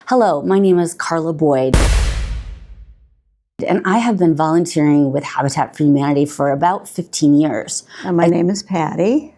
Hello, my name is Carla Boyd, and I have been volunteering with Habitat for Humanity for about 15 years. My name is Patty.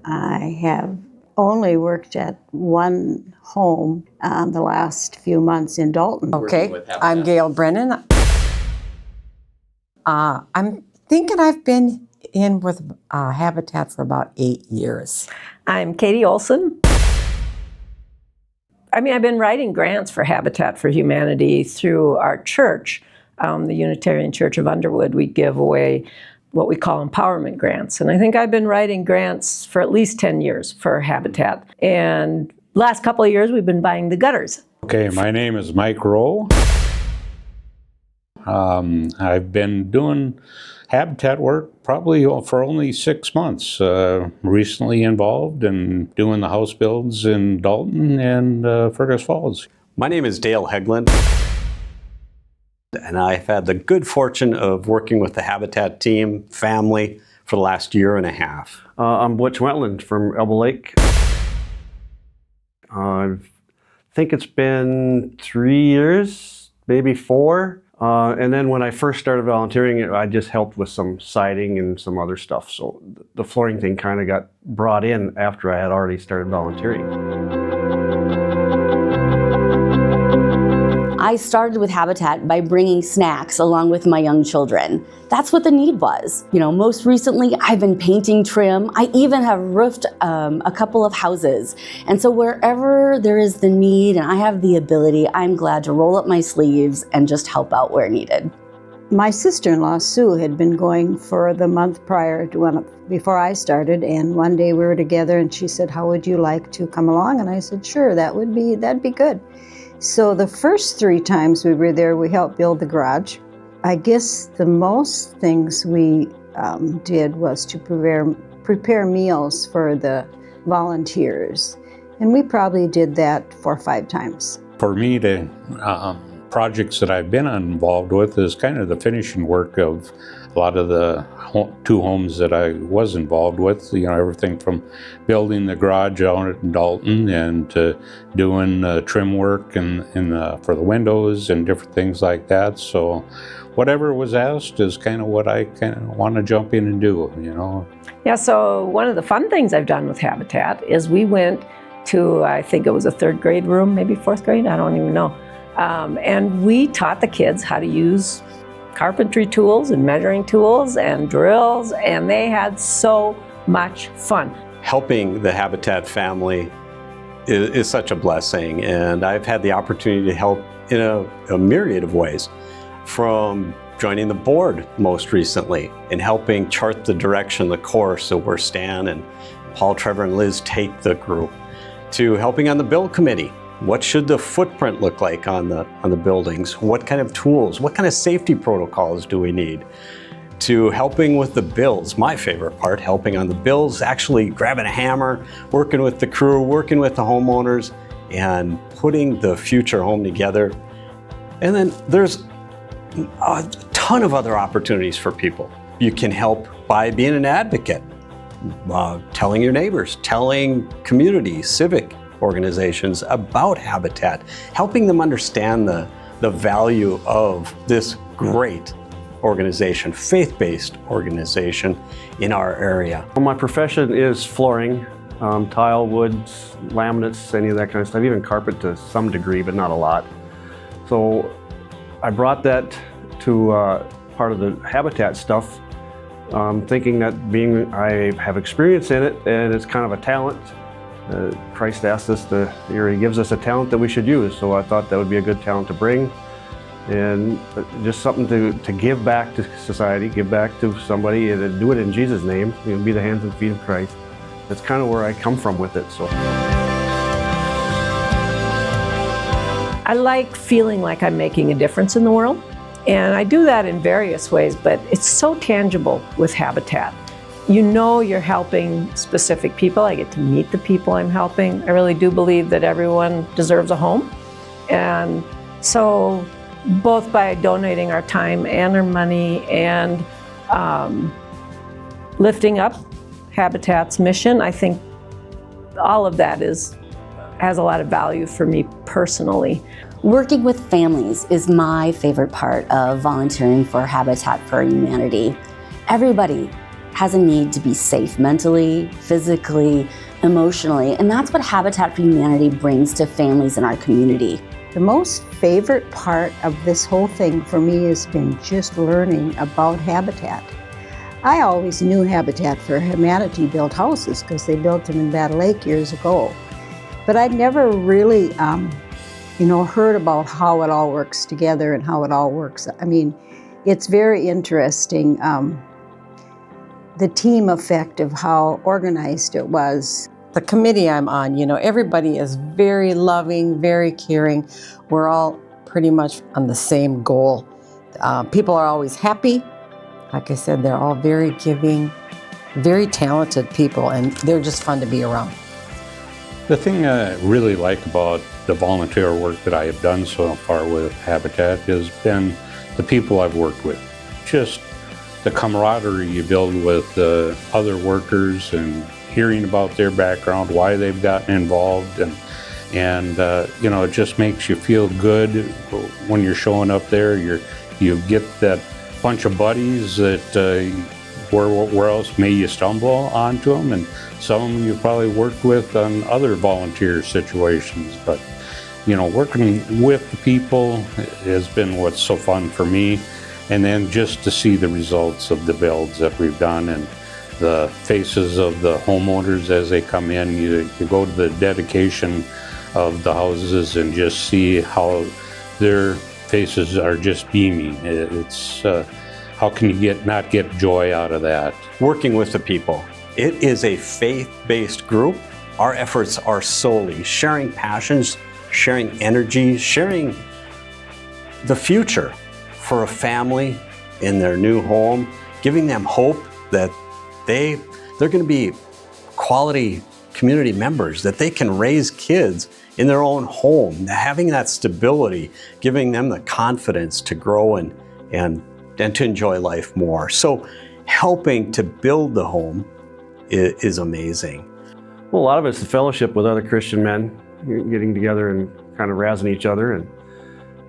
I have only worked at one home the last few months in Dalton. Okay, I'm Gail Brennan. I'm thinking I've been in with Habitat for about 8 years. I'm Katie Olson. I've been writing grants for Habitat for Humanity through our church, the Unitarian Church of Underwood. We give away what we call empowerment grants. And I think I've been writing grants for at least 10 years for Habitat. And last couple of years, we've been buying the gutters. Okay, my name is Mike Rowe. I've been doing Habitat work probably for only 6 months. Recently involved in doing the house builds in Dalton and Fergus Falls. My name is Dale Hegland, and I've had the good fortune of working with the Habitat team, family, for the last year and a half. I'm Butch Wetland from Elbow Lake. I think it's been 3 years, maybe 4. And then when I first started volunteering, I just helped with some siding and some other stuff. So the flooring thing kind of got brought in after I had already started volunteering. I started with Habitat by bringing snacks along with my young children. That's what the need was. Most recently, I've been painting trim. I even have roofed a couple of houses. And so wherever there is the need and I have the ability, I'm glad to roll up my sleeves and just help out where needed. My sister-in-law, Sue, had been going for the month prior to before I started, and one day we were together and she said, "How would you like to come along?" And I said, "Sure, that'd be good." So the first 3 times we were there, we helped build the garage. I guess the most things we did was to prepare meals for the volunteers. And we probably did that 4 or 5 times. For me, the projects that I've been involved with is kind of the finishing work of a lot of the 2 homes that I was involved with. Everything from building the garage out in Dalton and to doing trim work for the windows and different things like that. So whatever was asked is kind of what I kind of want to jump in and do, Yeah, so one of the fun things I've done with Habitat is we went to, I think it was a 3rd grade room, maybe 4th grade, I don't even know. And we taught the kids how to use carpentry tools and measuring tools and drills, and they had so much fun. Helping the Habitat family is such a blessing, and I've had the opportunity to help in a myriad of ways, from joining the board most recently and helping chart the direction, the course of where Stan and Paul, Trevor, and Liz take the group, to helping on the build committee. What should the footprint look like on the buildings? What kind of tools, what kind of safety protocols do we need? To helping with the builds, my favorite part, helping on the builds, actually grabbing a hammer, working with the crew, working with the homeowners, and putting the future home together. And then there's a ton of other opportunities for people. You can help by being an advocate, telling your neighbors, telling community, civic organizations about Habitat, helping them understand the value of this great organization, faith-based organization in our area. Well, my profession is flooring, tile, woods, laminates, any of that kind of stuff, even carpet to some degree, but not a lot. So I brought that to part of the Habitat stuff, thinking that I have experience in it and it's kind of a talent. Christ asked us He gives us a talent that we should use, so I thought that would be a good talent to bring, and just something to give back to society, give back to somebody, and do it in Jesus' name, be the hands and feet of Christ. That's kind of where I come from with it. So I like feeling like I'm making a difference in the world, and I do that in various ways, but it's so tangible with Habitat. You're helping specific people. I get to meet the people I'm helping. I really do believe that everyone deserves a home. And so both by donating our time and our money and lifting up Habitat's mission, I think all of that is has a lot of value for me personally. Working with families is my favorite part of volunteering for Habitat for Humanity. Everybody has a need to be safe mentally, physically, emotionally, and that's what Habitat for Humanity brings to families in our community. The most favorite part of this whole thing for me has been just learning about Habitat. I always knew Habitat for Humanity built houses because they built them in Battle Lake years ago. But I'd never really, heard about how it all works together and how it all works. I mean, it's very interesting, the team effect of how organized it was. The committee I'm on, everybody is very loving, very caring. We're all pretty much on the same goal. People are always happy. Like I said, they're all very giving, very talented people, and they're just fun to be around. The thing I really like about the volunteer work that I have done so far with Habitat has been the people I've worked with. Just the camaraderie you build with other workers and hearing about their background, why they've gotten involved, and it just makes you feel good when you're showing up there. You get that bunch of buddies that where else may you stumble onto them, and some of them you probably worked with on other volunteer situations. But working with the people has been what's so fun for me, and then just to see the results of the builds that we've done and the faces of the homeowners as they come in. You go to the dedication of the houses and just see how their faces are just beaming. It's how can you not get joy out of that? Working with the people. It is a faith-based group. Our efforts are solely sharing passions, sharing energy, sharing the future for a family in their new home, giving them hope that they're going to be quality community members, that they can raise kids in their own home, having that stability, giving them the confidence to grow and to enjoy life more. So helping to build the home is amazing. Well, a lot of it's the fellowship with other Christian men, getting together and kind of razzing each other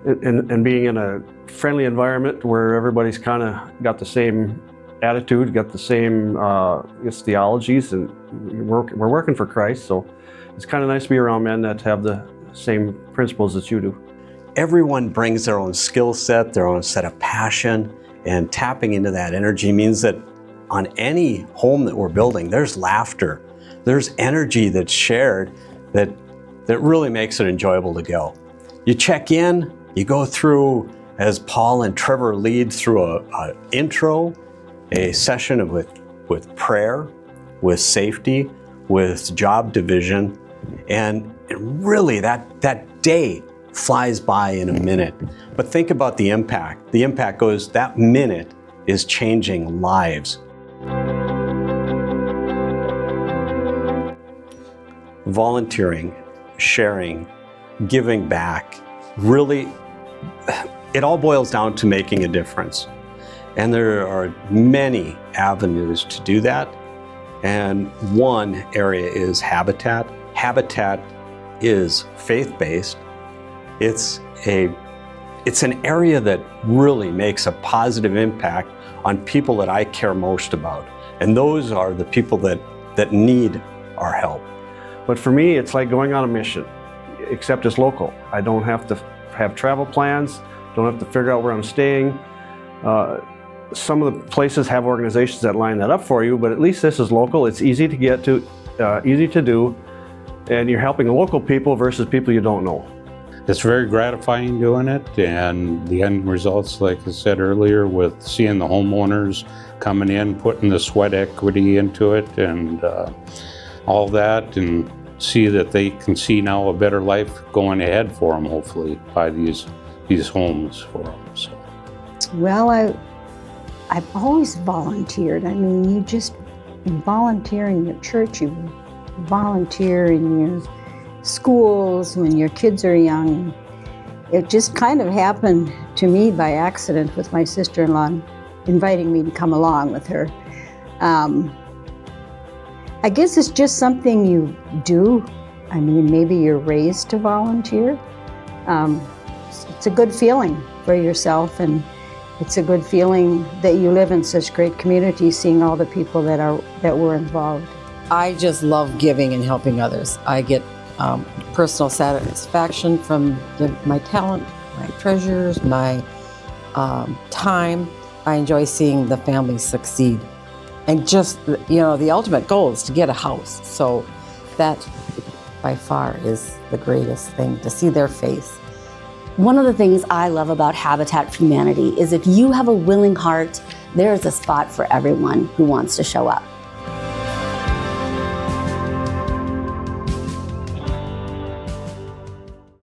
and being in a friendly environment where everybody's kind of got the same attitude, got the same theologies, and we're working for Christ. So it's kind of nice to be around men that have the same principles that you do. Everyone brings their own skill set, their own set of passion, and tapping into that energy means that on any home that we're building, there's laughter, there's energy that's shared that really makes it enjoyable to go. You check in, you go through, as Paul and Trevor lead through a intro, a session with prayer, with safety, with job division, and really that day flies by in a minute. But think about the impact. The impact goes, that minute is changing lives. Volunteering, sharing, giving back, really, it all boils down to making a difference. And there are many avenues to do that. And one area is Habitat. Habitat is faith-based. It's an area that really makes a positive impact on people that I care most about. And those are the people that need our help. But for me, it's like going on a mission, except it's local. I don't have to have travel plans, don't have to figure out where I'm staying. Some of the places have organizations that line that up for you, but at least this is local. It's easy to get to, easy to do, and you're helping local people versus people you don't know. It's very gratifying doing it, and the end results, like I said earlier, with seeing the homeowners coming in, putting the sweat equity into it, and all that, and see that they can see now a better life going ahead for them, hopefully, by these homes for them. So. Well, I've always volunteered. I mean, you just volunteer in your church, you volunteer in your schools when your kids are young. It just kind of happened to me by accident with my sister-in-law inviting me to come along with her. I guess it's just something you do. I mean, maybe you're raised to volunteer. It's a good feeling for yourself, and it's a good feeling that you live in such great communities, seeing all the people that were involved. I just love giving and helping others. I get personal satisfaction from my talent, my treasures, my time. I enjoy seeing the family succeed. And just, the ultimate goal is to get a house. So that by far is the greatest thing, to see their face. One of the things I love about Habitat for Humanity is if you have a willing heart, there is a spot for everyone who wants to show up.